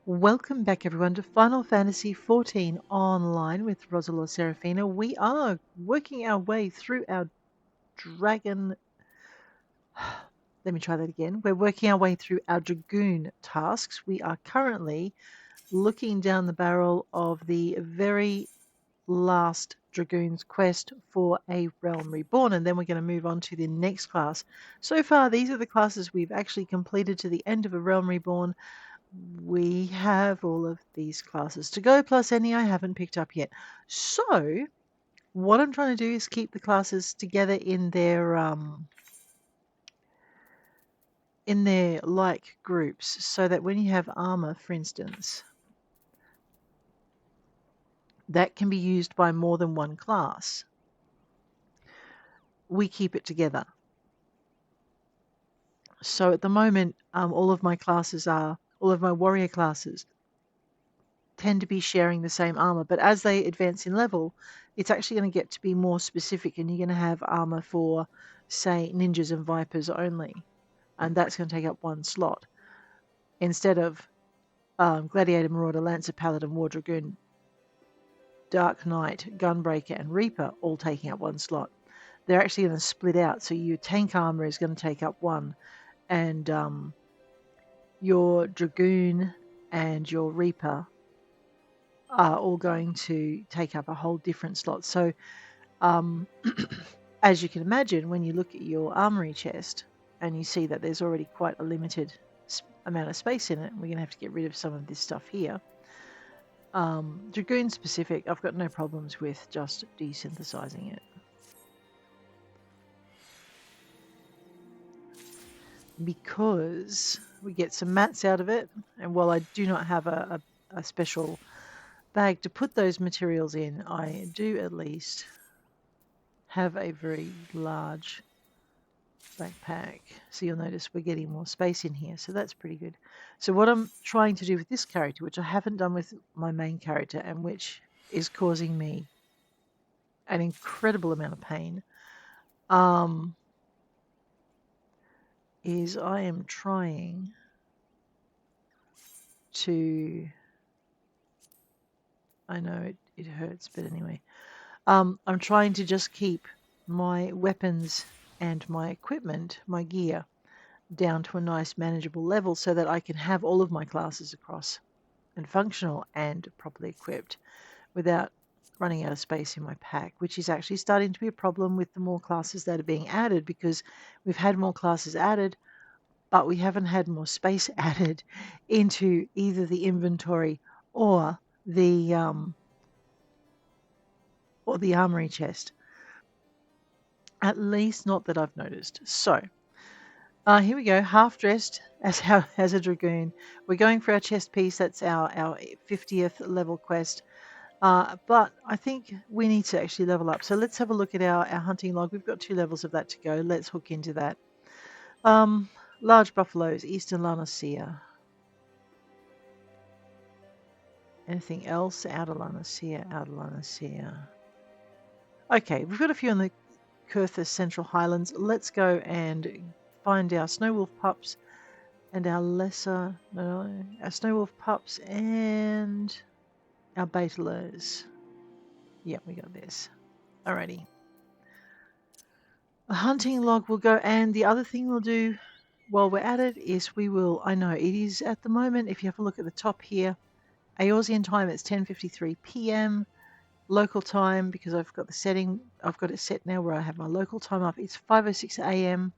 Welcome back, everyone, to Final Fantasy XIV Online with Roselore Serafina. We are working our way through our dragon. Let me try that again. We're working our way through our dragoon tasks. We are currently looking down the barrel of the very last dragoon's quest for a realm reborn, and then we're going to move on to the next class. So far, these are the classes we've actually completed to the end of a realm reborn. We have all of these classes to go, plus any I haven't picked up yet. So what I'm trying to do is keep the classes together in their like groups, so that when you have armor, for instance, that can be used by more than one class. We keep it together. So at the moment, all of my warrior classes tend to be sharing the same armor, but as they advance in level, it's actually going to get to be more specific, and you're going to have armor for, say, ninjas and vipers only, and that's going to take up one slot instead of gladiator, marauder, lancer, paladin, war dragoon, dark knight, gunbreaker, and reaper all taking up one slot. They're actually going to split out, so your tank armor is going to take up one, and your dragoon and your reaper are all going to take up a whole different slot. So as you can imagine, when you look at your armory chest and you see that there's already quite a limited amount of space in it, we're going to have to get rid of some of this stuff here. Dragoon specific, I've got no problems with just desynthesizing it, because we get some mats out of it, and while I do not have a special bag to put those materials in, I do at least have a very large backpack. So you'll notice we're getting more space in here, so that's pretty good. So what I'm trying to do with this character, which I haven't done with my main character, and which is causing me an incredible amount of pain, is I am trying to, I know it hurts, but anyway, I'm trying to just keep my weapons and my equipment, my gear, down to a nice manageable level, so that I can have all of my classes across and functional and properly equipped without running out of space in my pack, which is actually starting to be a problem with the more classes that are being added, because we've had more classes added, but we haven't had more space added into either the inventory or the armory chest. At least not that I've noticed. So here we go, half dressed as a dragoon. We're going for our chest piece. That's our 50th level quest. But I think we need to actually level up. So let's have a look at our hunting log. We've got 2 levels of that to go. Let's hook into that. Large buffaloes, Eastern Lanacea. Anything else? Outer Lanacea. Okay, we've got a few on the Coerthas Central Highlands. Let's go and find our snow wolf pups and our snow wolf pups and our Bateleurs. Yeah, we got this. Alrighty. A hunting log will go, and the other thing we'll do while we're at it is I know it is at the moment, if you have a look at the top here, Eorzean time, it's 10:53 p.m. Local time, because I've got it set now where I have my local time up, it's 5:06 a.m.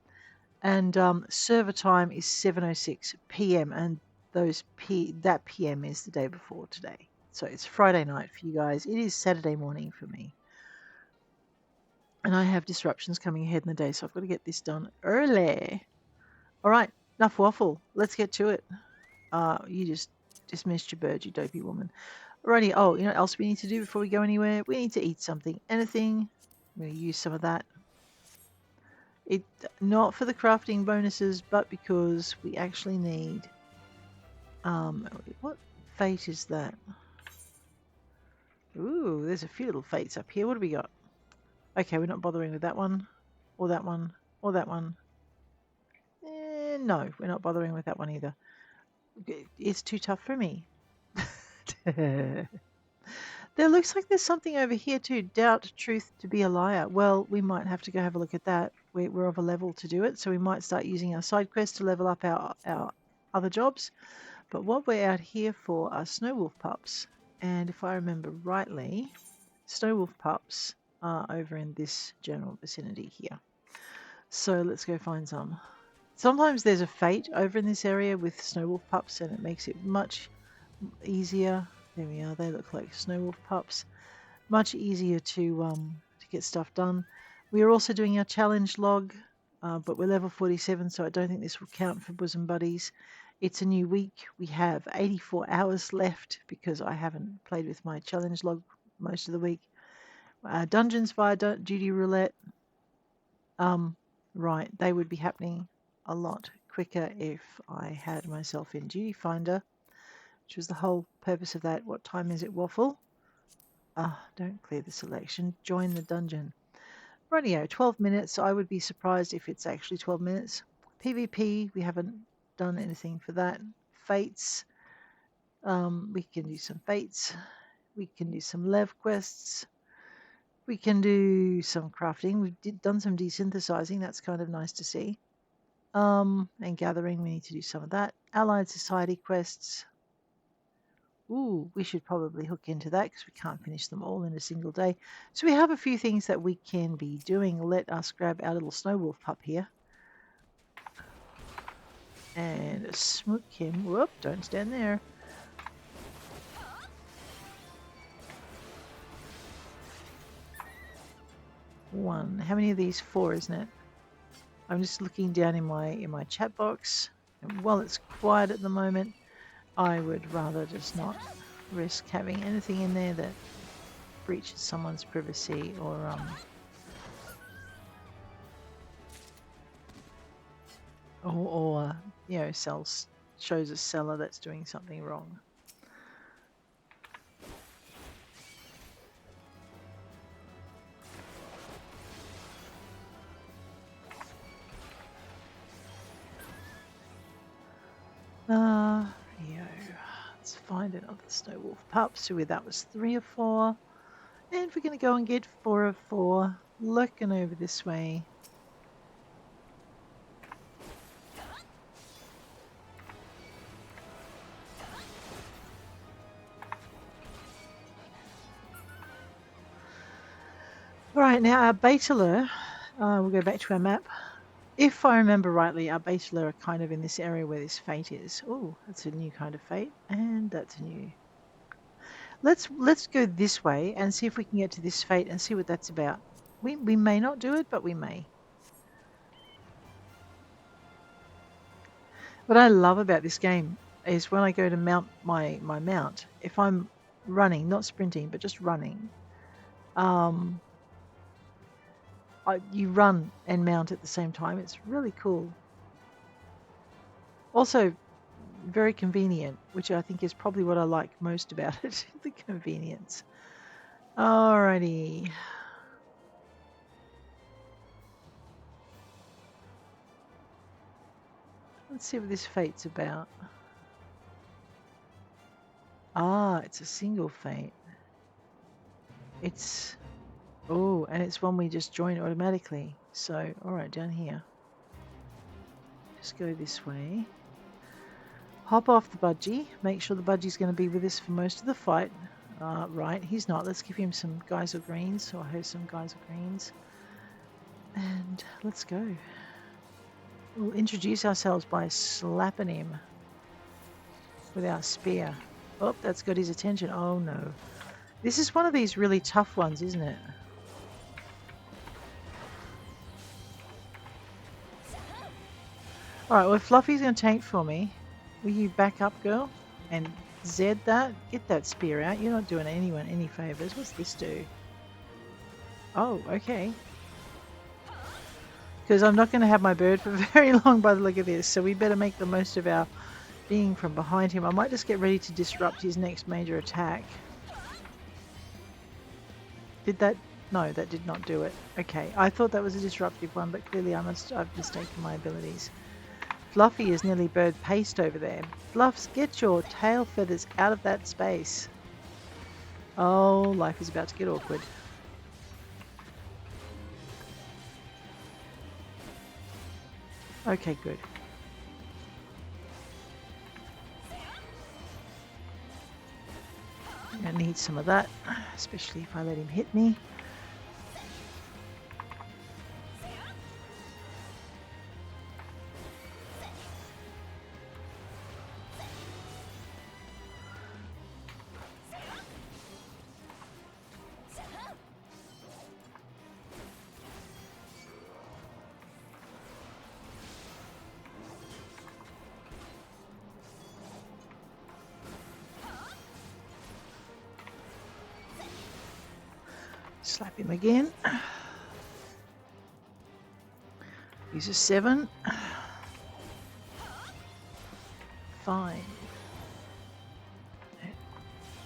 and server time is 7:06 p.m. and that p.m. is the day before today. So it's Friday night for you guys. It is Saturday morning for me. And I have disruptions coming ahead in the day, so I've got to get this done early. All right, enough waffle. Let's get to it. You just dismissed your bird, you dopey woman. Alrighty. Oh, you know what else we need to do before we go anywhere? We need to eat something. Anything. I'm going to use some of that. Not for the crafting bonuses, but because we actually need... what fate is that? Ooh, there's a few little fates up here. What do we got? Okay, we're not bothering with that one, or that one, or that one. No, we're not bothering with that one either. It's too tough for me. There looks like there's something over here too. Doubt truth to be a liar. Well, we might have to go have a look at that. We're of a level to do it, so we might start using our side quests to level up our other jobs. But what we're out here for are snow wolf pups. And if I remember rightly, snow wolf pups are over in this general vicinity here. So let's go find some. Sometimes there's a fate over in this area with snow wolf pups, and it makes it much easier. There we are. They look like snow wolf pups. Much easier to get stuff done. We are also doing our challenge log, but we're level 47, so I don't think this will count for bosom buddies. It's a new week. We have 84 hours left because I haven't played with my challenge log most of the week. Dungeons via duty roulette. Right, they would be happening a lot quicker if I had myself in Duty Finder, which was the whole purpose of that. What time is it, Waffle? Don't clear the selection. Join the dungeon. Rightio, 12 minutes. I would be surprised if it's actually 12 minutes. PvP, we haven't done anything for that. Fates, we can do some fates. We can do some lev quests. We can do some crafting. We've done some desynthesizing. That's kind of nice to see. And gathering, we need to do some of that. Allied Society quests. Ooh, we should probably hook into that because we can't finish them all in a single day. So we have a few things that we can be doing. Let us grab our little snow wolf pup here. And smook him. Whoop, don't stand there. One. How many of these? 4, isn't it? I'm just looking down in my chat box. And while it's quiet at the moment, I would rather just not risk having anything in there that breaches someone's privacy or you know, shows a seller that's doing something wrong. Let's find another snow wolf pup. So that was 3 of 4. And we're going to go and get 4 of 4. Looking over this way. Right, now our Bateleur, we'll go back to our map. If I remember rightly, our Bateleur are kind of in this area where this fate is. Oh, that's a new kind of fate, and that's a new. Let's go this way and see if we can get to this fate and see what that's about. We may not do it, but we may. What I love about this game is when I go to mount my mount, if I'm running, not sprinting, but just running, you run and mount at the same time. It's really cool. Also, very convenient, which I think is probably what I like most about it, the convenience. Alrighty. Let's see what this fate's about. It's a single fate. It's... Oh, and it's one we just join automatically. So, alright, down here. Just go this way. Hop off the budgie. Make sure the budgie's going to be with us for most of the fight. Right, he's not. Let's give him some geyser greens, or her some geyser greens. And let's go. We'll introduce ourselves by slapping him with our spear. Oh, that's got his attention. Oh no. This is one of these really tough ones, isn't it? Alright, well, Fluffy's going to tank for me. Will you back up, girl? And Zed that? Get that spear out. You're not doing anyone any favours. What's this do? Oh, okay. Because I'm not going to have my bird for very long by the look of this, so we better make the most of our being from behind him. I might just get ready to disrupt his next major attack. Did that? No, that did not do it. Okay, I thought that was a disruptive one, but clearly I've mistaken my abilities. Fluffy is nearly bird paste over there. Fluffs, get your tail feathers out of that space. Oh, life is about to get awkward. Okay, good. I need some of that, especially if I let him hit me. Slap him again. Use a 7. 5.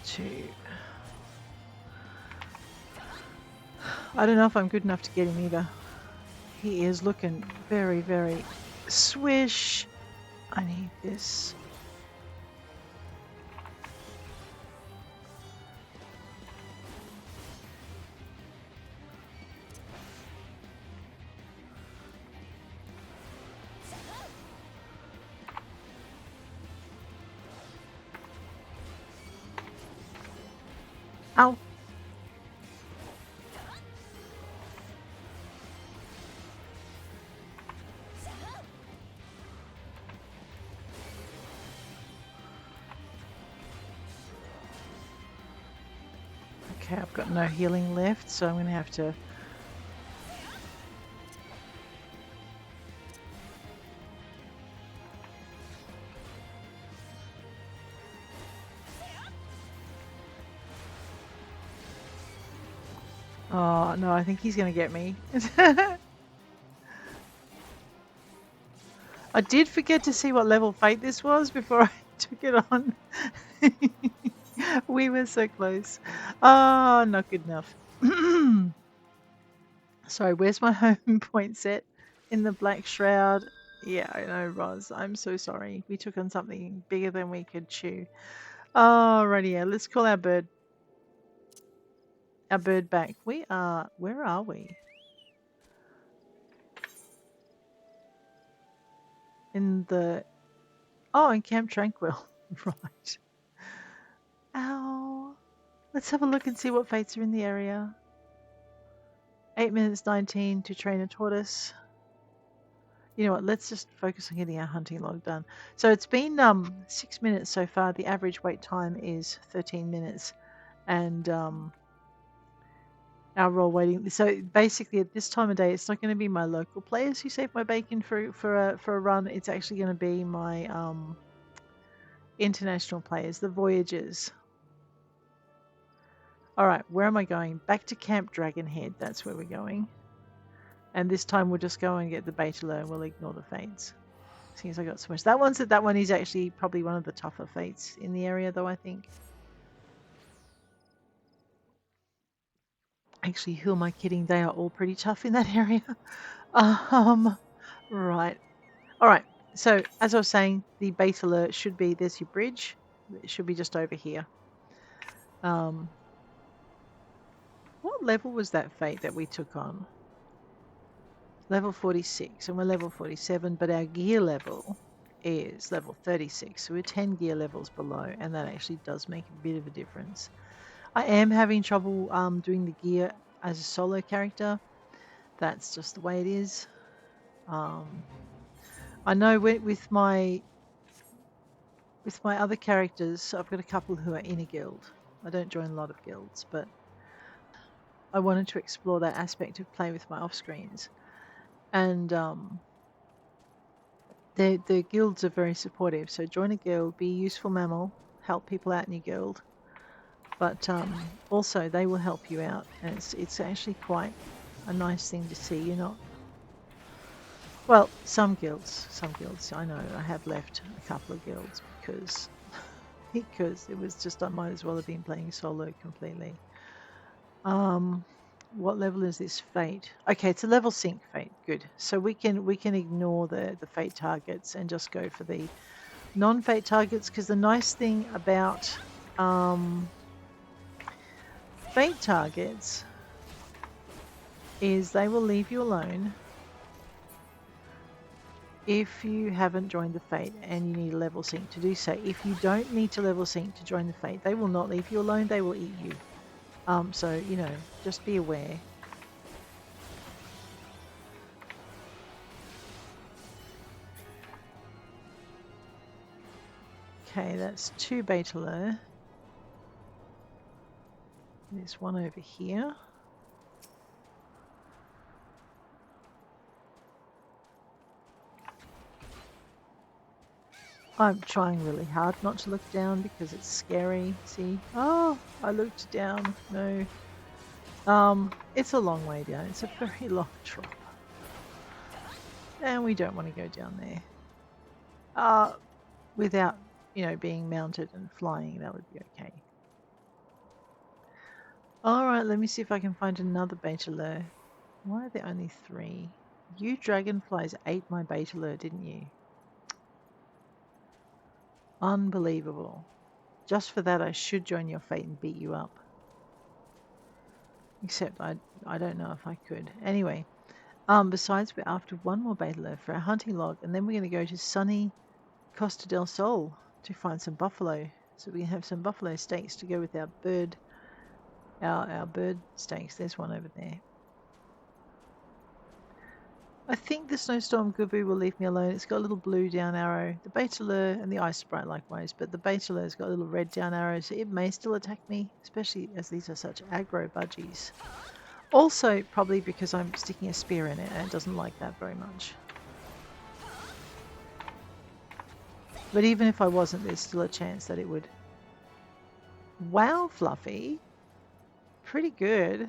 2. I don't know if I'm good enough to get him either. He is looking very, very swish. I need this. Ow. Okay, I've got no healing left, so I'm going to have to... Oh, no, I think he's going to get me. I did forget to see what level fate this was before I took it on. We were so close. Oh, not good enough. Sorry, where's my home point set? In the Black Shroud. Yeah, I know, Roz. I'm so sorry. We took on something bigger than we could chew. Alrighty, yeah, let's call our bird. Our bird back. We are... Where are we? In the... Oh, in Camp Tranquil. Right. Ow. Let's have a look and see what fates are in the area. 8 minutes 19 to train a tortoise. You know what, let's just focus on getting our hunting log done. So it's been 6 minutes so far. The average wait time is 13 minutes. And our raw waiting. So basically at this time of day, it's not going to be my local players who save my bacon for a run. It's actually going to be my international players, the voyagers. Alright, where am I going? Back to Camp Dragonhead. That's where we're going. And this time we'll just go and get the Bateleur and we'll ignore the fates. Seems I got so much. That one is actually probably one of the tougher fates in the area though, I think. Actually, who am I kidding? They are all pretty tough in that area. Right. Alright, so as I was saying, the Bateleur should be, there's your bridge. It should be just over here. What level was that fate that we took on? Level 46, and we're level 47, but our gear level is level 36, so we're 10 gear levels below, and that actually does make a bit of a difference. I am having trouble doing the gear as a solo character. That's just the way it is. I know with my other characters, I've got a couple who are in a guild. I don't join a lot of guilds, but I wanted to explore that aspect of play with my off-screens. And the guilds are very supportive. So join a guild, be a useful mammal, help people out in your guild. But also they will help you out. And it's actually quite a nice thing to see. You're not... Well, some guilds. I know I have left a couple of guilds because it was just I might as well have been playing solo completely. What level is this fate? Okay, it's a level sync fate. Good. So we can ignore the fate targets and just go for the non-fate targets, because the nice thing about Fate targets is they will leave you alone if you haven't joined the Fate and you need a level sync to do so. If you don't need to level sync to join the Fate, they will not leave you alone, they will eat you. So, you know, just be aware. Okay, that's 2 Bateleur. There's one over here. I'm trying really hard not to look down because it's scary. See? Oh, I looked down. No. It's a long way down. It's a very long drop. And we don't want to go down there. Without, you know, being mounted and flying, that would be okay. Alright, let me see if I can find another Bateleur. Why are there only 3? You dragonflies ate my Bateleur, didn't you? Unbelievable. Just for that, I should join your fate and beat you up. Except I don't know if I could. Anyway, besides, we're after one more Bateleur for our hunting log, and then we're going to go to sunny Costa del Sol to find some buffalo. So we can have some buffalo steaks to go with our bird, our bird steaks. There's one over there. I think the snowstorm gubu will leave me alone. It's got a little blue down arrow. The Bateleur and the ice sprite likewise, but the Bateleur's got a little red down arrow, so it may still attack me, especially as these are such aggro budgies. Also, probably because I'm sticking a spear in it and it doesn't like that very much. But even if I wasn't, there's still a chance that it would. Wow, Fluffy. Pretty good.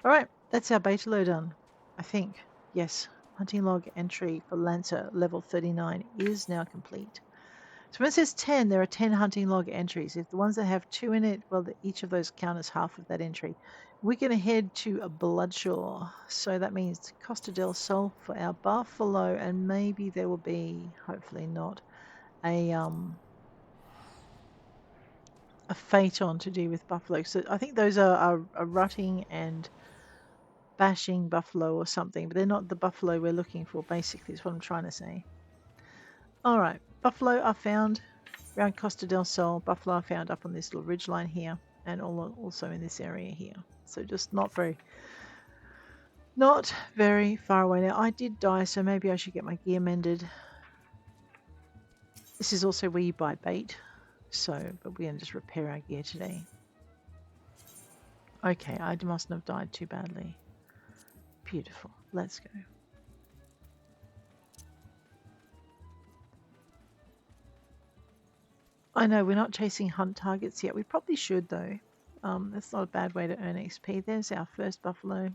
Alright, that's our Bateleur done. I think. Yes. Hunting log entry for Lancer level 39 is now complete. So when it says 10, there are 10 hunting log entries. If the ones that have 2 in it, well, each of those count as half of that entry. We're going to head to a Bloodshore. So that means Costa del Sol for our buffalo, and maybe there will be, hopefully not, a phaeton to do with buffalo. So I think those are rutting and bashing buffalo or something, but they're not the buffalo we're looking for, basically, is what I'm trying to say. Alright, buffalo are found around Costa del Sol. Buffalo are found up on this little ridgeline here, and also in this area here. So just not very far away. Now, I did die, so maybe I should get my gear mended. This is also where you buy bait, so, but we're going to just repair our gear today. Okay, I mustn't have died too badly. Beautiful. Let's go. I know we're not chasing hunt targets yet. We probably should, though. That's not a bad way to earn XP. There's our first buffalo.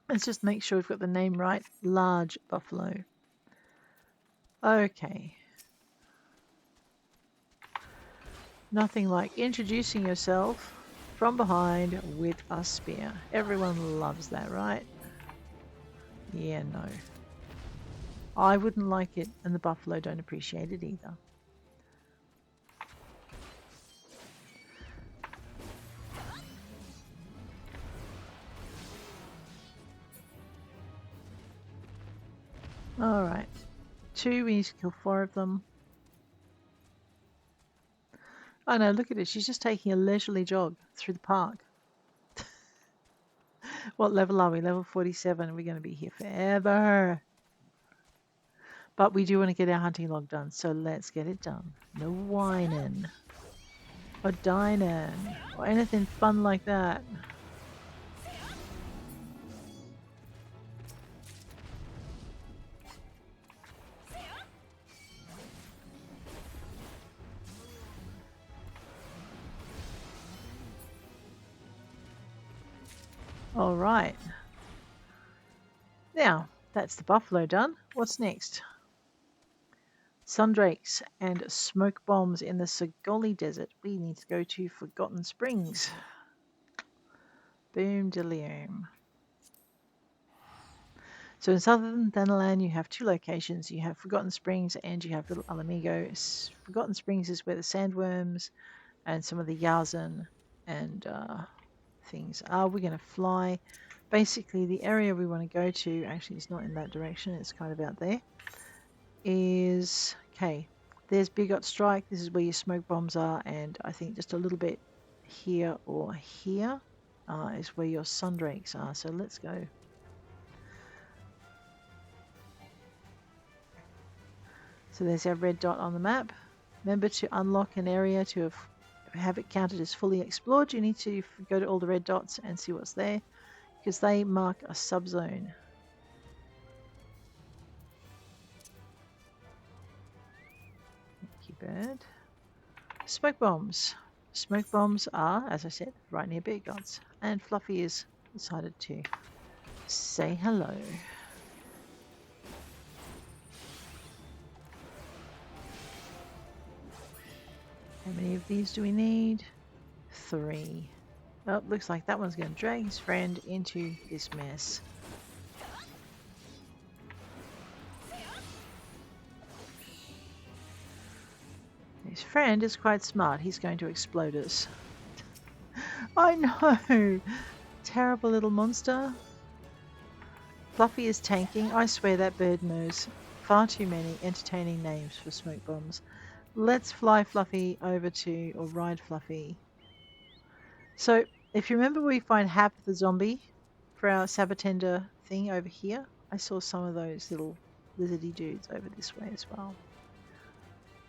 Let's just make sure we've got the name right. Large buffalo. Okay. Nothing like introducing yourself from behind with a spear. Everyone loves that, right? Yeah, no. I wouldn't like it, and the buffalo don't appreciate it either. Alright. 2, we need to kill 4 of them. Oh no, look at it. She's just taking a leisurely jog through the park. What level are we? Level 47. We're going to be here forever. But we do want to get our hunting log done, so let's get it done. No whining. Or dining. Or anything fun like that. Alright. Now, that's the buffalo done. What's next? Sundrakes and smoke bombs in the Sagoli Desert. We need to go to Forgotten Springs. Boom delirium. So in southern Thanalan, you have 2 locations. You have Forgotten Springs and you have Little Alamigo. Forgotten Springs is where the sandworms, and some of the Yazan and things. We're going to fly. Basically, the area we want to go to, actually it's not in that direction, it's kind of out there, is, okay, there's Bigot Strike, this is where your smoke bombs are, and I think just a little bit here or here is where your Sundrakes are, so let's go. So there's our red dot on the map. Remember, to unlock an area, to have it counted as fully explored, you need to go to all the red dots and see what's there, because they mark a subzone. Thank you, bird. Smoke bombs. Smoke bombs are, as I said, right near big dots. And Fluffy has decided to say hello. How many of these do we need? 3. Oh, looks like that one's going to drag his friend into this mess. His friend is quite smart. He's going to explode us. I know! Terrible little monster. Fluffy is tanking. I swear that bird knows far too many entertaining names for smoke bombs. Let's fly Fluffy over to, or ride Fluffy. So, if you remember, we find Hap the zombie for our Sabatender thing over here. I saw some of those little lizardy dudes over this way as well.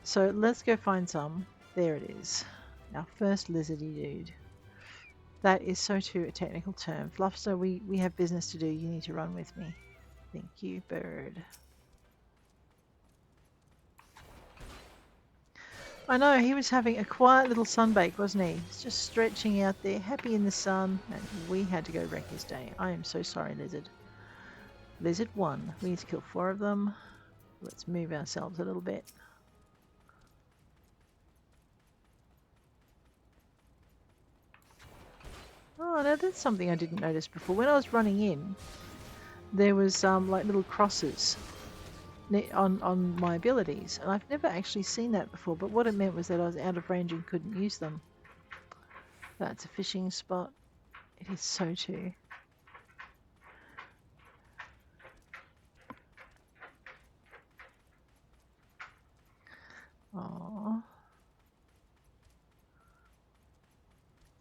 So let's go find some. There it is. Our first lizardy dude. That is so too a technical term. Fluffster, we have business to do. You need to run with me. Thank you, bird. I know, he was having a quiet little sunbake, wasn't he? He's just stretching out there, happy in the sun, and we had to go wreck his day. I am so sorry, lizard. Lizard 1. We need to kill 4 of them. Let's move ourselves a little bit. Oh, now that's something I didn't notice before. When I was running in, there was like little crosses on my abilities, and I've never actually seen that before, but what it meant was that I was out of range and couldn't use them. That's a fishing spot. It is so too. Aww.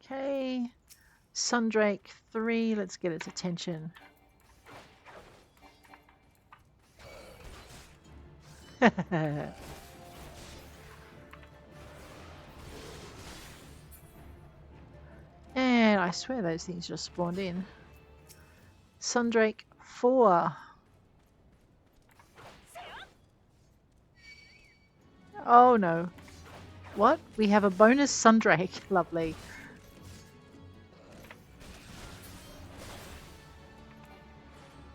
Okay. Sundrake 3, let's get its attention. And I swear those things just spawned in. Sundrake 4. Oh no. What? We have a bonus Sundrake. Lovely.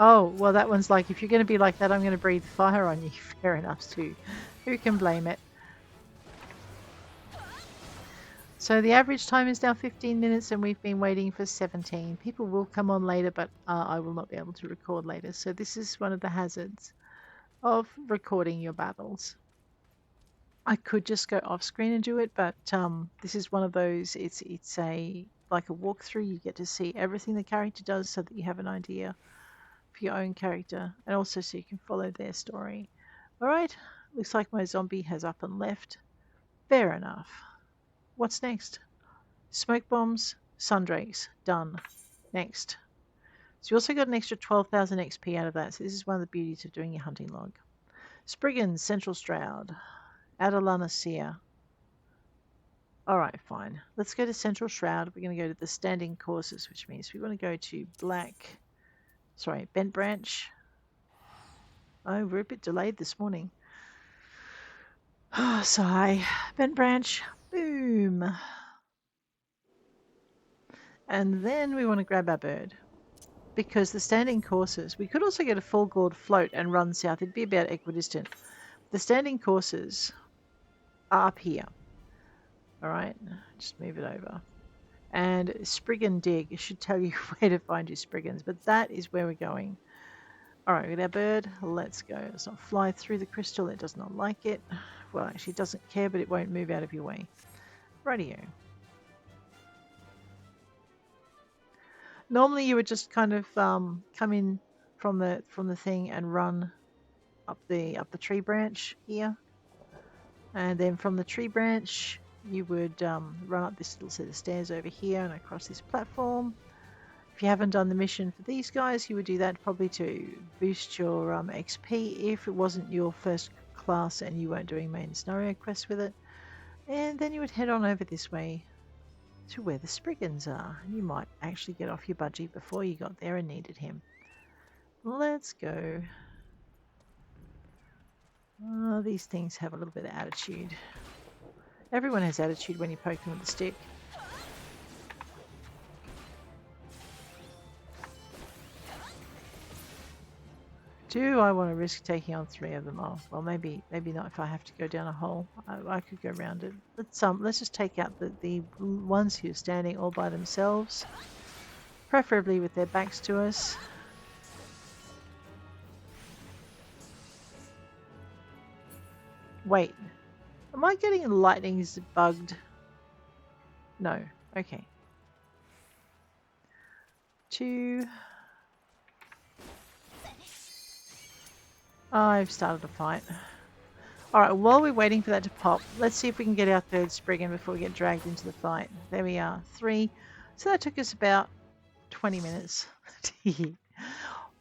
Oh, well that one's like, if you're going to be like that, I'm going to breathe fire on you. Fair enough too. Who can blame it? So the average time is now 15 minutes and we've been waiting for 17. People will come on later, but I will not be able to record later. So this is one of the hazards of recording your battles. I could just go off screen and do it, but this is one of those, it's a like a walkthrough. You get to see everything the character does so that you have an idea for your own character, and also so you can follow their story. Alright, looks like my zombie has up and left. Fair enough. What's next? Smoke bombs, Sundrakes, done. Next. So you also got an extra 12,000 XP out of that, so this is one of the beauties of doing your hunting log. Spriggan, Central Shroud. Adelana Seer. Alright, fine. Let's go to Central Shroud. We're going to go to the standing courses, which means we want to go to Bent Branch. Oh, we're a bit delayed this morning. Oh, sigh. Bent Branch. Boom. And then we want to grab our bird. Because the standing courses, we could also get a full gourd float and run south. It'd be about equidistant. The standing courses are up here. Alright, just move it over. And Spriggan Dig should tell you where to find your Spriggans, but that is where we're going. Alright, with our bird, let's go. Let's not fly through the crystal, it does not like it. Well, actually it doesn't care, but it won't move out of your way. Rightio. Normally you would just kind of come in from the thing and run up the tree branch here, and then from the tree branch you would run up this little set of stairs over here and across this platform. If you haven't done the mission for these guys, you would do that probably to boost your XP if it wasn't your first class and you weren't doing main scenario quests with it. And then you would head on over this way to where the Spriggans are. You might actually get off your budgie before you got there and needed him. Let's go. These things have a little bit of attitude. Everyone has attitude when you poke them with the stick. Do I want to risk taking on 3 of them? Oh, well, maybe not if I have to go down a hole. I could go around it. Let's just take out the ones who are standing all by themselves, preferably with their backs to us. Wait, am I getting lightning's bugged? No. Okay. 2. I've started a fight. Alright, while we're waiting for that to pop, let's see if we can get our 3rd Spriggan before we get dragged into the fight. There we are, 3. So that took us about 20 minutes.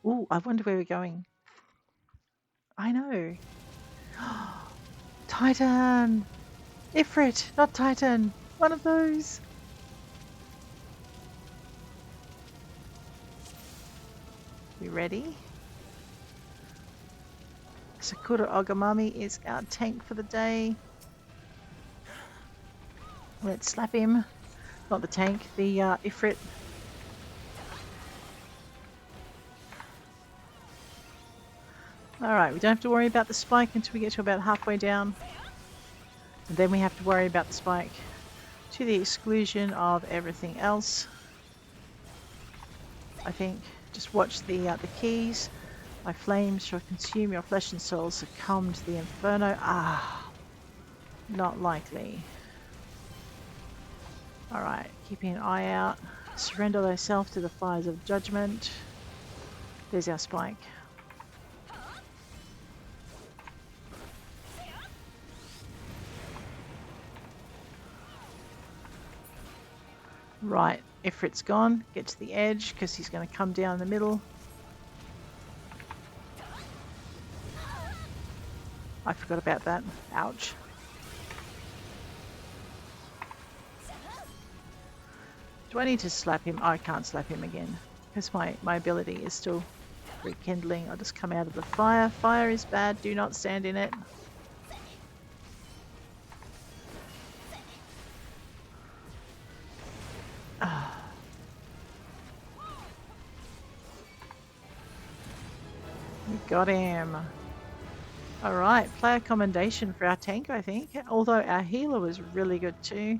Ooh, I wonder where we're going. I know. Titan! Ifrit, not Titan. One of those. We ready? Sakura Ogamami is our tank for the day. Let's slap him. Not the tank, the Ifrit. Alright, we don't have to worry about the spike until we get to about halfway down. And then we have to worry about the spike to the exclusion of everything else. I think. Just watch the keys. My flames shall consume your flesh and soul. Succumb to the inferno. Ah, not likely. Alright, keeping an eye out. Surrender thyself to the fires of judgment. There's our spike. Right, Ifrit's gone. Get to the edge because he's going to come down the middle. I forgot about that. Ouch. Do I need to slap him? I can't slap him again because my ability is still rekindling. I'll just come out of the fire. Fire is bad. Do not stand in it. We got him. Alright, player commendation for our tank, I think. Although our healer was really good too.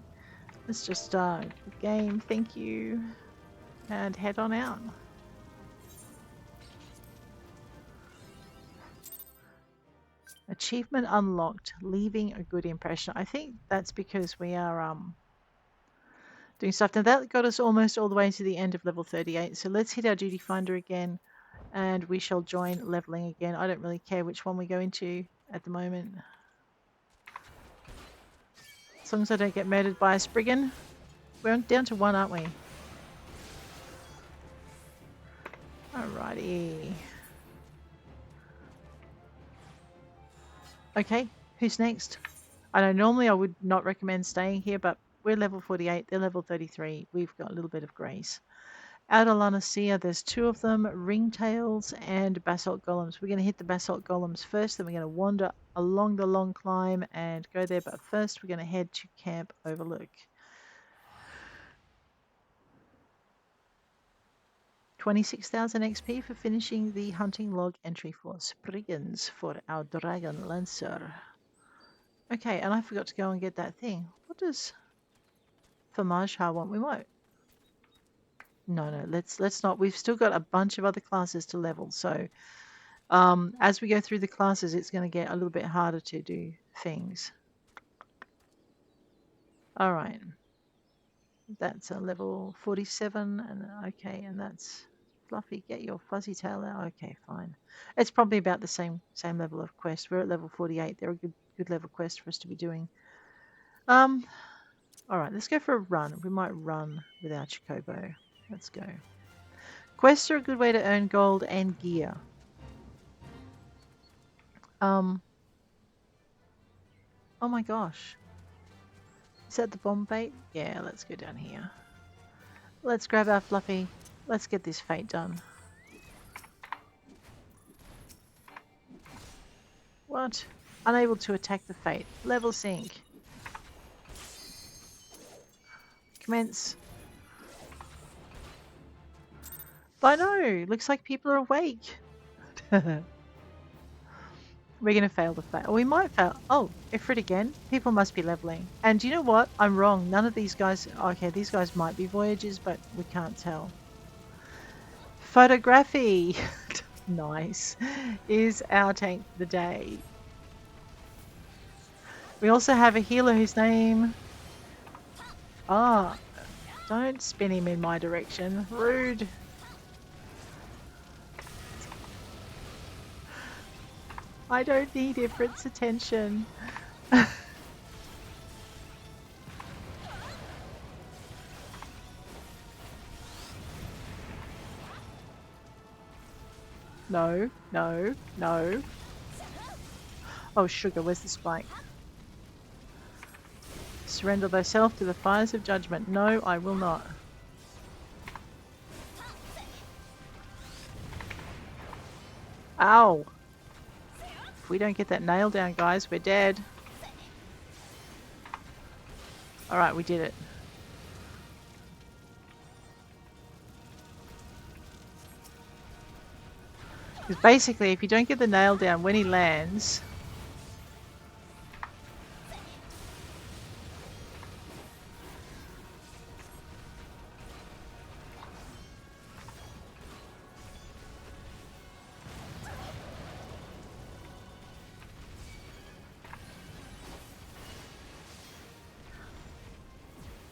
Let's just start the game, thank you. And head on out. Achievement unlocked, leaving a good impression. I think that's because we are doing stuff. Now that got us almost all the way to the end of level 38. So let's hit our duty finder again. And we shall join leveling again. I don't really care which one we go into at the moment. As long as I don't get murdered by a Spriggan. We're down to 1, aren't we? Alrighty. Okay, who's next? I know normally I would not recommend staying here, but we're level 48, they're level 33. We've got a little bit of grace. Outer Lanacea, there's 2 of them, Ringtails and Basalt Golems. We're going to hit the Basalt Golems first, then we're going to wander along the long climb and go there. But first we're going to head to Camp Overlook. 26,000 XP for finishing the hunting log entry for Spriggans for our Dragon Lancer. Okay, and I forgot to go and get that thing. What does Famajha want? We won't. No, let's not. We've still got a bunch of other classes to level, so as we go through the classes, it's going to get a little bit harder to do things. All right. That's a level 47, and okay, and that's Fluffy. Get your fuzzy tail out. Okay, fine. It's probably about the same level of quest. We're at level 48. They're a good level quest for us to be doing. All right, let's go for a run. We might run with our Chocobo. Let's go. Quests are a good way to earn gold and gear. Oh my gosh. Is that the bomb bait? Yeah, let's go down here. Let's grab our Fluffy. Let's get this fate done. What? Unable to attack the fate. Level sync. Commence. I know. Looks like people are awake. We're going to fail the fate. We might fail. Oh, Ifrit again. People must be leveling. And do you know what? I'm wrong. None of these guys... Okay, these guys might be Voyagers, but we can't tell. Photography. Nice. Is our tank for the day. We also have a healer whose name... Ah, don't spin him in my direction. Rude. I don't need Ifrit's attention. No, no, no. Oh, sugar, where's the spike? Surrender thyself to the fires of judgment. No, I will not. Ow! If we don't get that nail down, guys, we're dead. Alright, we did it. Because basically, if you don't get the nail down when he lands...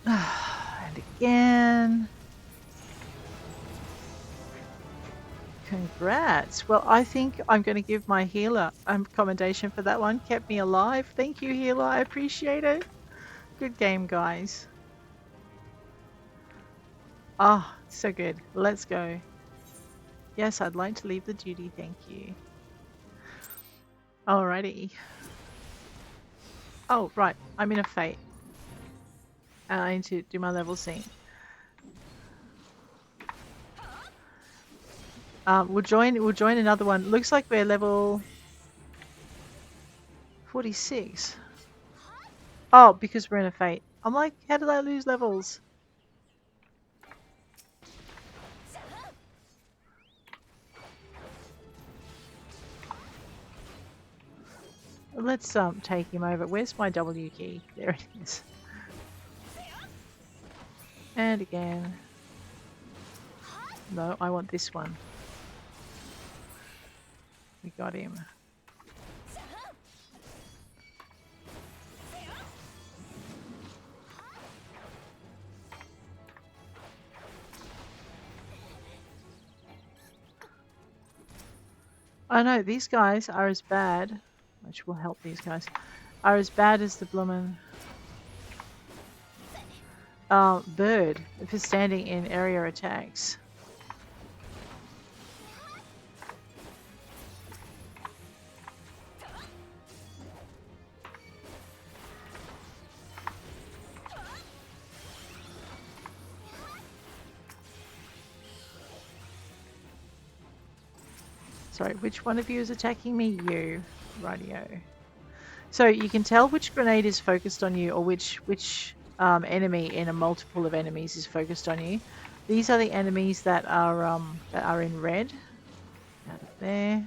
And again... Congrats. Well, I think I'm going to give my healer commendation for that one. Kept me alive. Thank you, healer. I appreciate it. Good game, guys. Ah, so good. Let's go. Yes, I'd like to leave the duty. Thank you. Alrighty. Oh, right. I'm in a fate. And I need to do my level sync. We'll join another one. Looks like we're level 46. Oh, because we're in a fate. I'm like, how did I lose levels? Let's take him over. Where's my W key? There it is. And again. No, I want this one. We got him. Oh no, these guys are as bad, which will help these guys, are as bad as the bloomin' bird for standing in area attacks. Sorry, which one of you is attacking me? You. Rightio. So you can tell which grenade is focused on you, or which enemy in a multiple of enemies is focused on you. These are the enemies that are in red. Out of there.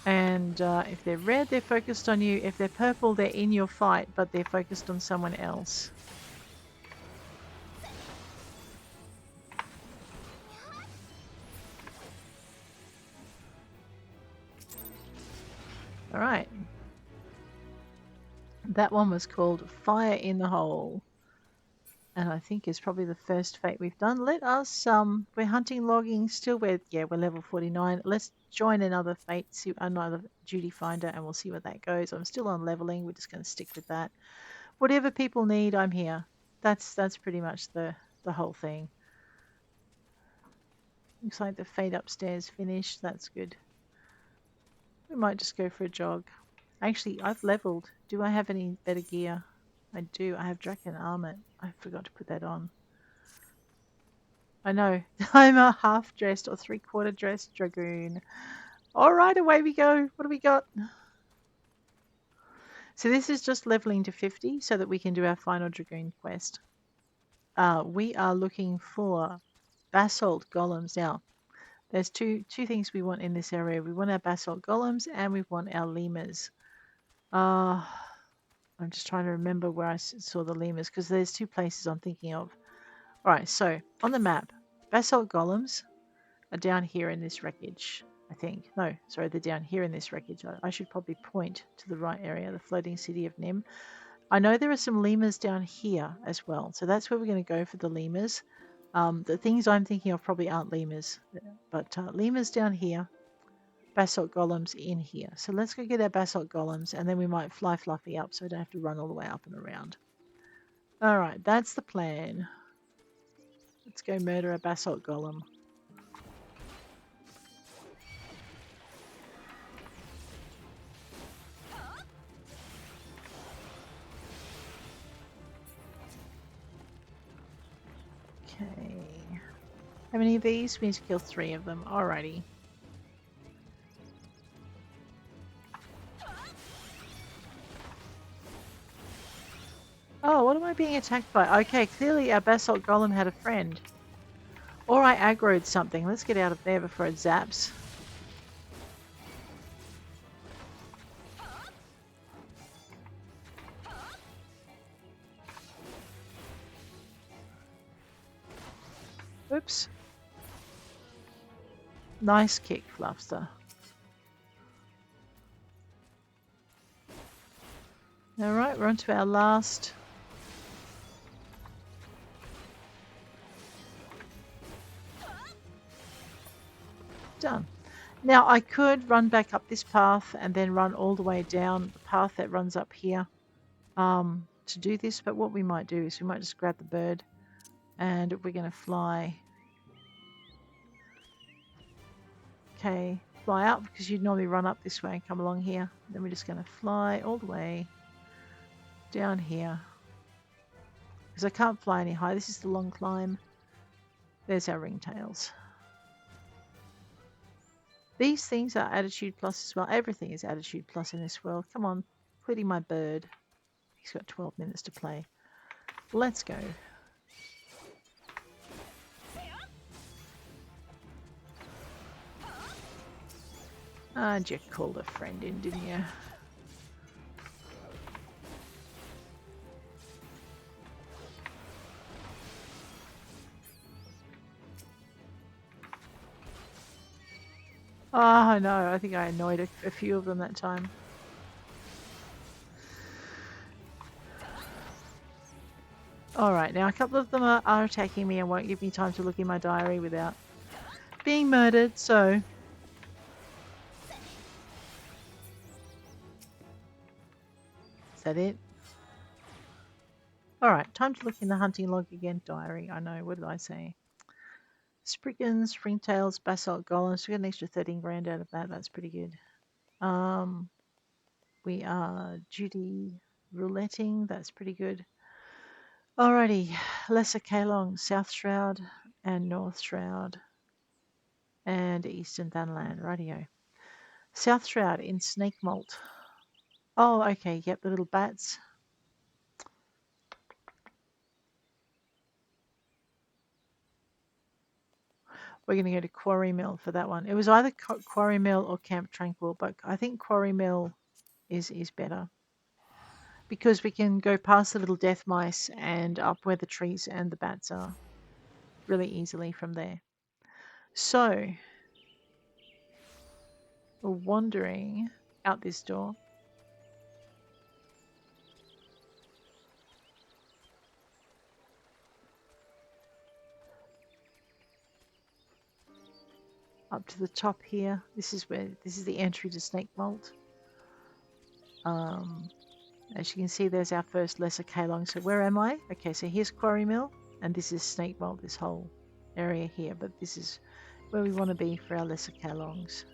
And if they're red, they're focused on you. If they're purple, they're in your fight, but they're focused on someone else. Alright. That one was called Fire in the Hole. And I think it's probably the first fate we've done. Let us, we're hunting, logging, still we're level 49. Let's join another fate, see another duty finder, and we'll see where that goes. I'm still on leveling. We're just going to stick with that. Whatever people need, I'm here. That's pretty much the whole thing. Looks like the fate upstairs finished. That's good. We might just go for a jog. Actually, I've leveled. Do I have any better gear? I do. I have Dragon armor. I forgot to put that on. I know. I'm a half-dressed or three-quarter dressed dragoon. All right, away we go. What do we got? So this is just leveling to 50 so that we can do our final dragoon quest. We are looking for basalt golems. Now, there's two things we want in this area. We want our basalt golems and we want our lemurs. I'm just trying to remember where I saw the lemurs because there's two places I'm thinking of. All right, so on the map, basalt golems are down here in this wreckage, I think. No, sorry, they're down here in this wreckage. I should probably point to the right area, the floating city of Nim. I know there are some lemurs down here as well, so that's where we're going to go for the lemurs. The things I'm thinking of probably aren't lemurs, but lemurs down here, basalt golems in here. So let's go get our basalt golems, and then we might fly Fluffy up so I don't have to run all the way up and around. All right, that's the plan. Let's go murder a basalt golem. Okay. How many of these? We need to kill 3 of them. Alrighty. Oh, what am I being attacked by? Okay, clearly our basalt golem had a friend. Or I aggroed something. Let's get out of there before it zaps. Oops. Nice kick, Fluffster. Alright, we're on to our last. Done. Now I could run back up this path and then run all the way down the path that runs up here to do this, but what we might do is we might just grab the bird and we're going to fly. Okay, fly up because you'd normally run up this way and come along here. Then we're just going to fly all the way down here because I can't fly any higher. This is the long climb. There's our ringtails. These things are attitude plus as well. Everything is attitude plus in this world. Come on, including my bird. He's got 12 minutes to play. Let's go. Ah, you called a friend in, didn't you? Oh, no, I think I annoyed a few of them that time. Alright, now a couple of them are attacking me and won't give me time to look in my diary without being murdered, so... Is that it? Alright, time to look in the hunting log again. Diary, I know, what did I say? Spriggans, ringtails, basalt golems. We got an extra 13 grand out of that. That's pretty good. We are duty rouletting. That's pretty good. Alrighty, Lesser Kalong, South Shroud, and North Shroud, and Eastern Dunland. Radio. South Shroud in Snake Molt. Oh, okay. Yep, the little bats. We're going to go to Quarry Mill for that one. It was either Quarry Mill or Camp Tranquil, but I think Quarry Mill is better because we can go past the little death mice and up where the trees and the bats are really easily from there. So we're wandering out this door. up to the top here. This is the entry to Snake Vault. As you can see, there's our first lesser Kalong. So where am I? Okay, so here's Quarry Mill, and this is Snake Vault, this whole area here. But this is where we want to be for our lesser Kalongs.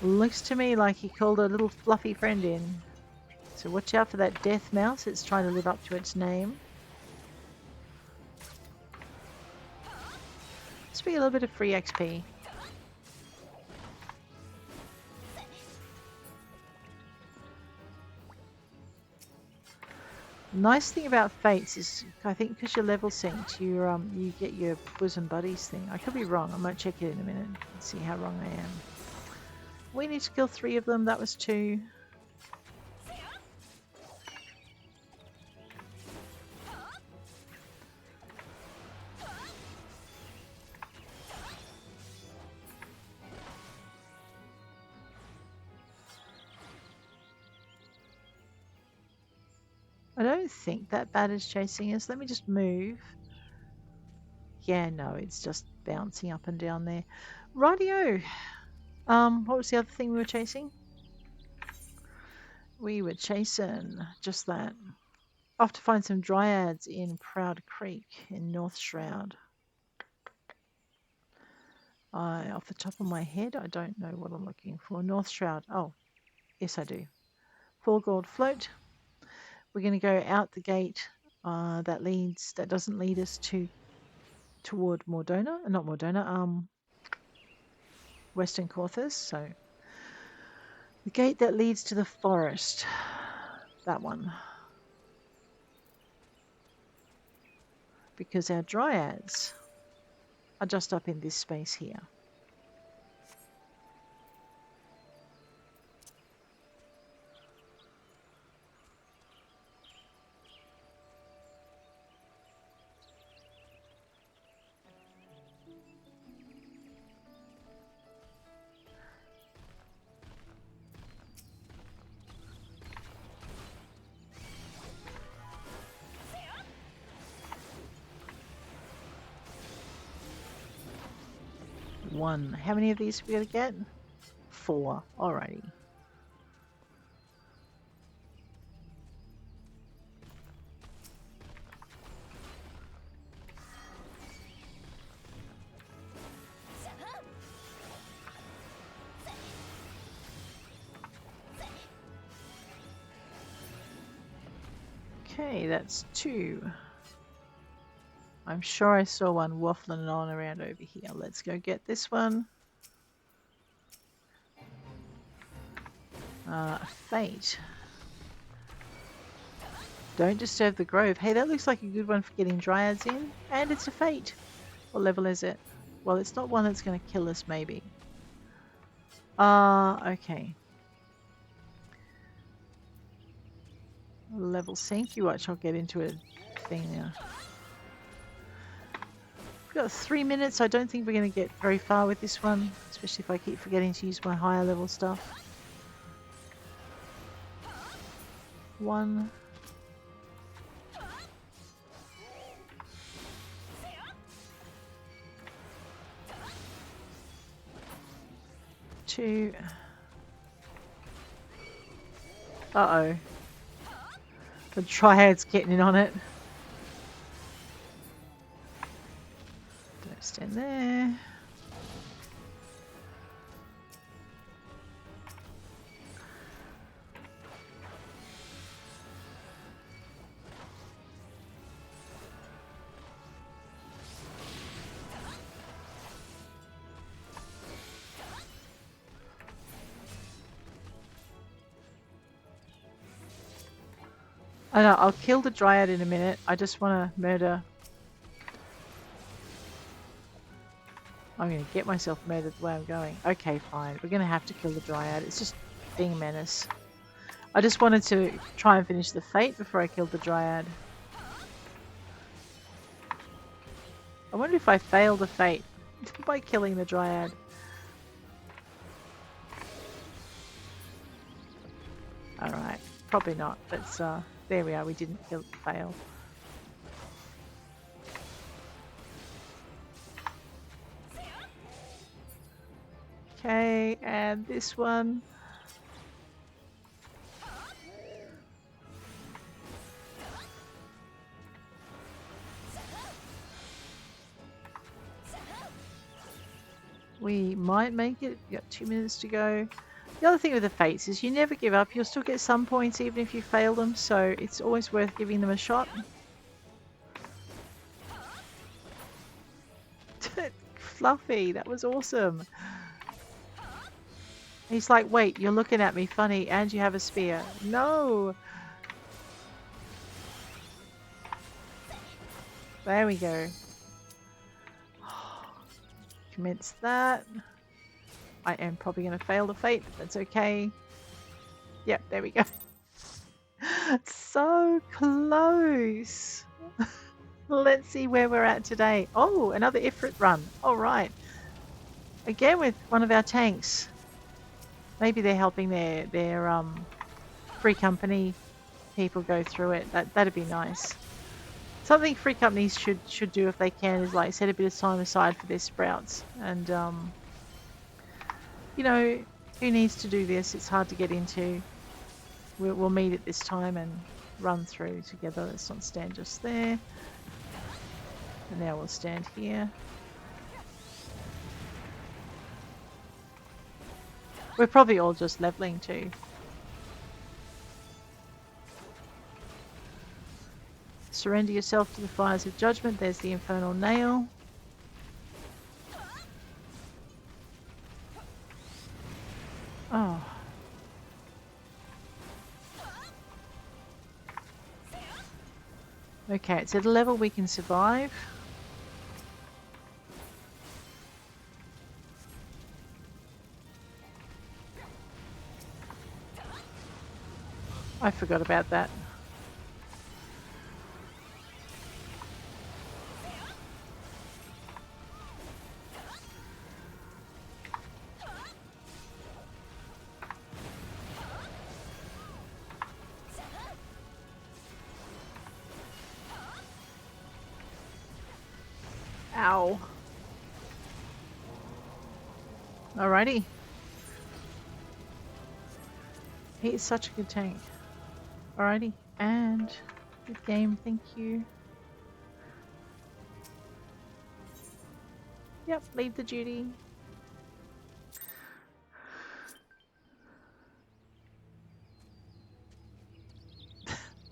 Looks to me like he called a little fluffy friend in. So watch out for that death mouse. It's trying to live up to its name. Let's be a little bit of free XP. Nice thing about fates is, I think, because you're level synced, you get your bosom buddies thing. I could be wrong. I might check it in a minute and see how wrong I am. We need to kill 3 of them. That was 2. I don't think that bat is chasing us. Let me just move. Yeah, no, it's just bouncing up and down there. Rightio. What was the other thing we were chasing? We were chasing just that. Off to find some Dryads in Proud Creek in North Shroud. Off the top of my head, I don't know what I'm looking for. North Shroud. Oh, yes, I do. Full Gold Float. We're going to go out the gate that doesn't lead us toward Mordona, not Mordona, Western Coerthas. So the gate that leads to the forest, that one. Because our Dryads are just up in this space here. One. How many of these are we going to get? 4. Alrighty. Okay, that's 2. I'm sure I saw one waffling on around over here. Let's go get this one. Fate. Don't disturb the grove. Hey, that looks like a good one for getting Dryads in. And it's a Fate. What level is it? Well, it's not one that's going to kill us, maybe. Okay. Level sync. You watch, I'll get into a thing now. We've got 3 minutes. I don't think we're going to get very far with this one, especially if I keep forgetting to use my higher level stuff. 1. 2. Uh-oh. The Dryad's getting in on it. Don't stand there. I know, I'll kill the Dryad in a minute. I just want to murder. I'm going to get myself murdered the way I'm going. Okay, fine. We're going to have to kill the Dryad. It's just being a menace. I just wanted to try and finish the Fate before I killed the Dryad. I wonder if I fail the Fate by killing the Dryad. Alright, probably not. But there we are. We didn't fail. Okay, and this one. We might make it. We've got 2 minutes to go. The other thing with the fates is you never give up. You'll still get some points even if you fail them, so it's always worth giving them a shot. Fluffy, that was awesome. He's like, wait, you're looking at me funny and you have a spear. No! There we go. Commence that. I am probably going to fail the fate, but that's okay. Yep, there we go. So close. Let's see where we're at today. Oh, another Ifrit run. All right. Again with one of our tanks. Maybe they're helping their free company people go through it. That'd be nice. Something free companies should do if they can is like set a bit of time aside for their sprouts. And you know, who needs to do this? It's hard to get into. We'll meet at this time and run through together. Let's not stand just there. And now we'll stand here. We're probably all just leveling too. Surrender yourself to the fires of judgment. There's the infernal nail. Oh. Okay, it's at a level we can survive. I forgot about that. Ow. Alrighty. He is such a good tank. Alrighty, and good game, thank you. Yep, leave the duty.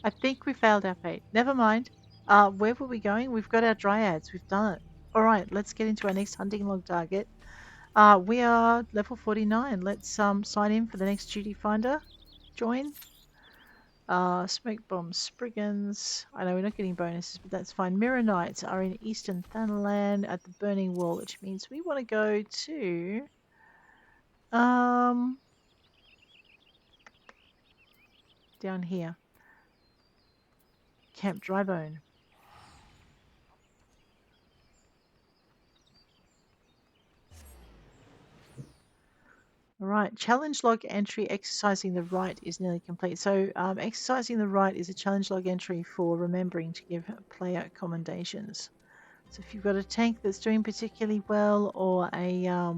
I think we failed our fate. Never mind. Where were we going? We've got our dryads. We've done it. Alright, let's get into our next hunting log target. We are level 49. Let's sign in for the next duty finder. Join. Smoke bombs, spriggans. I know we're not getting bonuses, but that's fine. Mirror Knights are in Eastern Thanalan at the Burning Wall, which means we want to go to down here. Camp Drybone. Alright, challenge log entry exercising the right is nearly complete. So exercising the right is a challenge log entry for remembering to give player commendations. So if you've got a tank that's doing particularly well, or a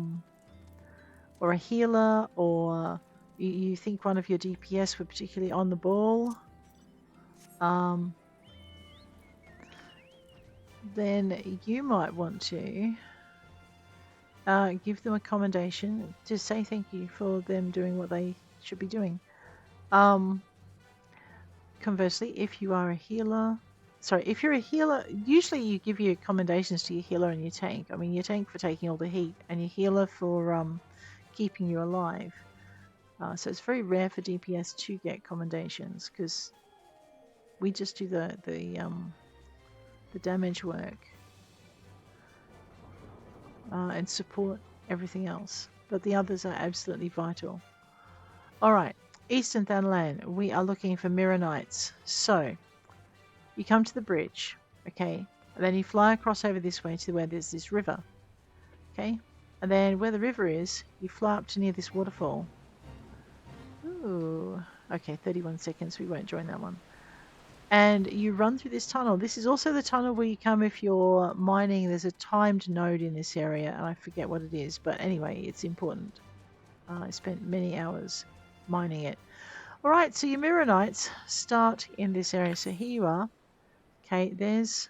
healer, or you think one of your DPS were particularly on the ball, then you might want to give them a commendation to say thank you for them doing what they should be doing. Conversely, if you are a healer, if you're a healer, usually you give your commendations to your healer and your tank. I mean, your tank for taking all the heat, and your healer for keeping you alive. So it's very rare for DPS to get commendations because we just do the damage work. And support everything else, but the others are absolutely vital. Alright, Eastern Thanalan, we are looking for Mirror Knights. So, you come to the bridge, okay, and then you fly across over this way to where there's this river, okay, and then where the river is, you fly up to near this waterfall. Ooh, okay, 31 seconds, we won't join that one. and you run through this tunnel. This is also the tunnel where you come if you're mining. There's a timed node in this area, and I forget what it is, but anyway, it's important. I spent many hours mining it. All right, so your Mirror Knights start in this area. So here you are. Okay, there's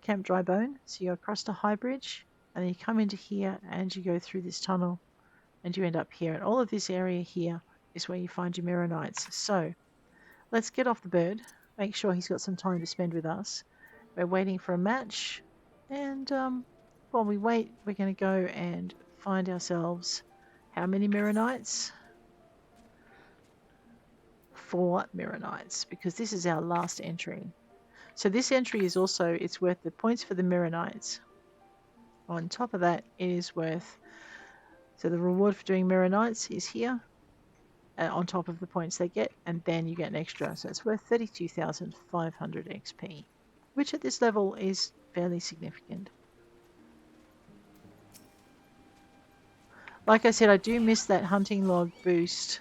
Camp Drybone. So you go across to High Bridge, and then you come into here, and you go through this tunnel, and you end up here. And all of this area here is where you find your Mirror Knights. So let's get off the bird. Make sure he's got some time to spend with us. We're waiting for a match, and while we wait, we're going to go and find ourselves how many Mirror Knights? 4 Mirror Knights, because this is our last entry. So this entry is also, it's worth the points for the Mirror Knights. On top of that, it is worth, so the reward for doing Mirror Knights is here, on top of the points they get, and then you get an extra. So it's worth 32,500 XP, which at this level is fairly significant. Like I said, I do miss that hunting log boost.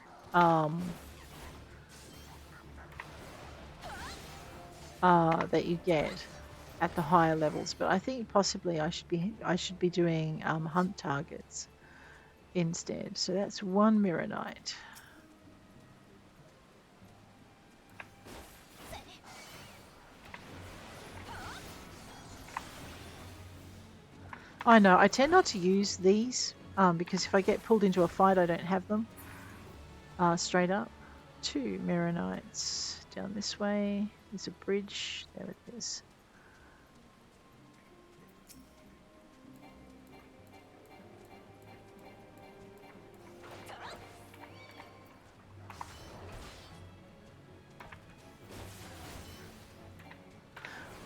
That you get at the higher levels, but I think possibly I should be doing hunt targets instead. So that's 1 Mirror Knight. I know I tend not to use these because if I get pulled into a fight, I don't have them straight up. 2 Mirror Knights down this way. There's a bridge. There it is.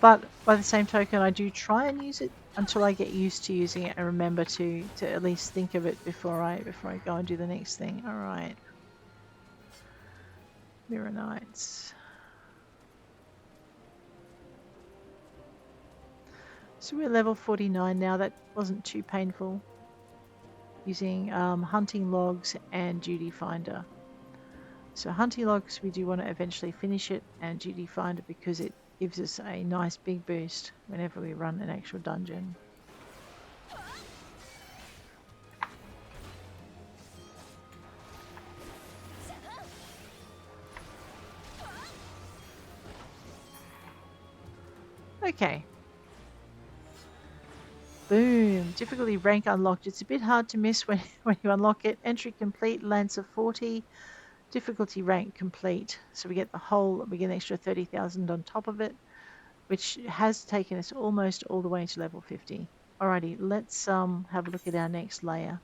But by the same token, I do try and use it until I get used to using it and remember to at least think of it before I go and do the next thing. All right. Mirror Knights. So we're level 49 now. That wasn't too painful. Using hunting logs and duty finder. So hunting logs, we do want to eventually finish it, and duty finder because it gives us a nice big boost whenever we run an actual dungeon. Okay. Boom. Difficulty rank unlocked. It's a bit hard to miss when you unlock it. Entry complete, Lance of 40. Difficulty rank complete. So we get an extra 30,000 on top of it, which has taken us almost all the way to level 50. Alrighty, let's have a look at our next layer.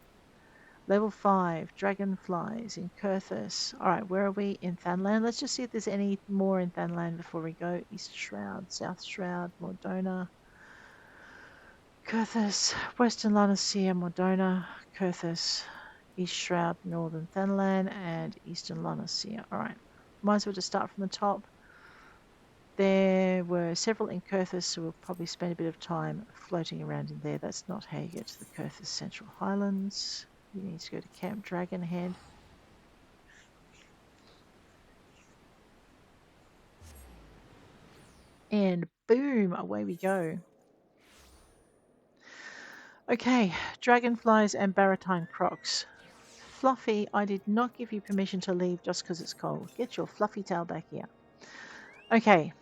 Level 5, Dragonflies in Coerthas. Alright, where are we? In Thanland. Let's just see if there's any more in Thanland before we go. East Shroud, South Shroud, Mordona, Coerthas, Western Lannister, Mordona, Coerthas, East Shroud, Northern Thanland, and Eastern Lannister. Alright, might as well just start from the top. There were several in Coerthas, so we'll probably spend a bit of time floating around in there. That's not how you get to the Coerthas Central Highlands. You need to go to Camp Dragonhead. And boom, away we go. Okay, Dragonflies and Baratine Crocs. Fluffy, I did not give you permission to leave just because it's cold. Get your fluffy tail back here. Okay,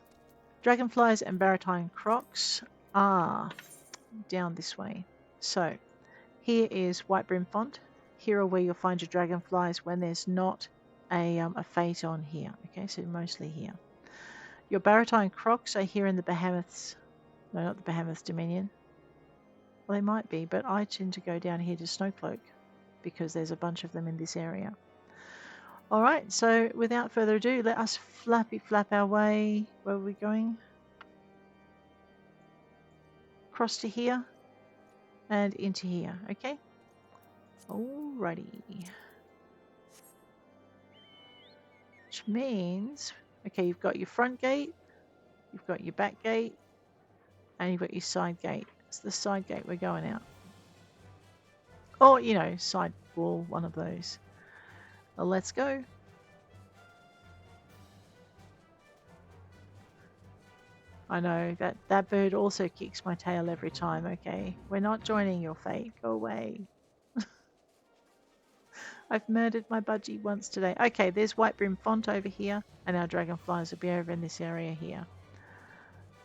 Dragonflies and Baratine Crocs are down this way. So, here is White Brim Font. Here are where you'll find your dragonflies when there's not a fate on here. Okay, so mostly here. Your Baratine Crocs are here in the Behemoths. No, not the Behemoths Dominion. Well, they might be, but I tend to go down here to Snowcloak because there's a bunch of them in this area. Alright, so without further ado, let us flappy flap our way. Where are we going? Across to here and into here, okay? Alrighty. Which means, okay, you've got your front gate, you've got your back gate, and you've got your side gate. It's the side gate we're going out. Or, you know, side wall, one of those. Well, let's go. I know that bird also kicks my tail every time. Okay, we're not joining your fate. Go away. I've murdered my budgie once today. Okay, there's White Brim Font over here, and our dragonflies will be over in this area here.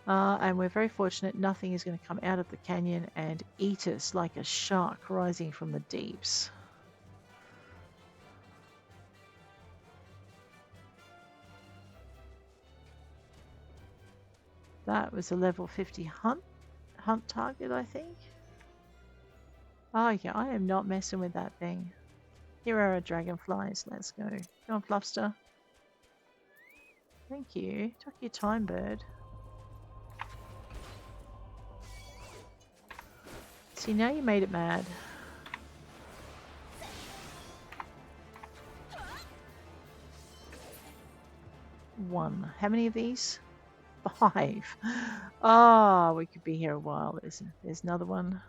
And we're very fortunate nothing is going to come out of the canyon and eat us like a shark rising from the deeps. That was a level 50 hunt target, I think. Oh yeah, I am not messing with that thing. Here are our dragonflies. Let's go. Go on, Fluffster. Thank you. Took your time, bird. See, now you made it mad. One. How many of these? 5. Oh, we could be here a while. There's another one.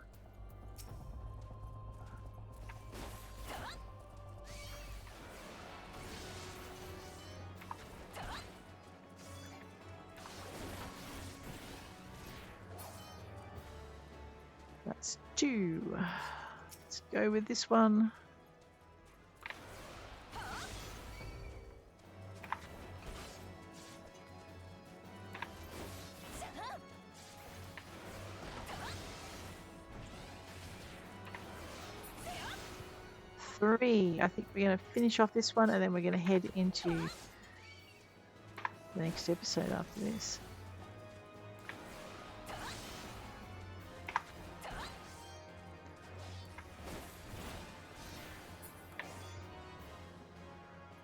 That's 2. Let's go with this one. Three. I think we're going to finish off this one and then we're going to head into the next episode after this.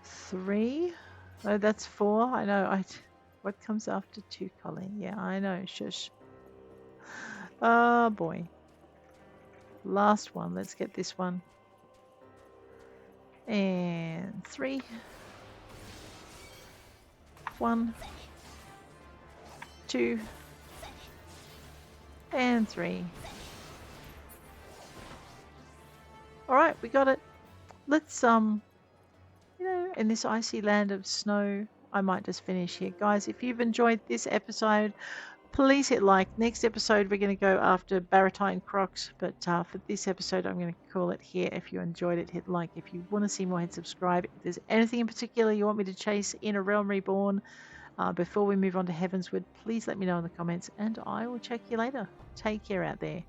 Three? Oh, that's 4. I know. What comes after 2, Colleen? Yeah, I know. Shush. Oh boy. Last one. Let's get this one. And 3. 1. 2. And 3. Alright, we got it. Let's in this icy land of snow, I might just finish here. Guys, if you've enjoyed this episode, please hit like. Next episode, we're going to go after Baratine Crocs, but for this episode, I'm going to call it here. If you enjoyed it, hit like. If you want to see more, hit subscribe. If there's anything in particular you want me to chase in A Realm Reborn before we move on to Heavensward, please let me know in the comments, and I will check you later. Take care out there.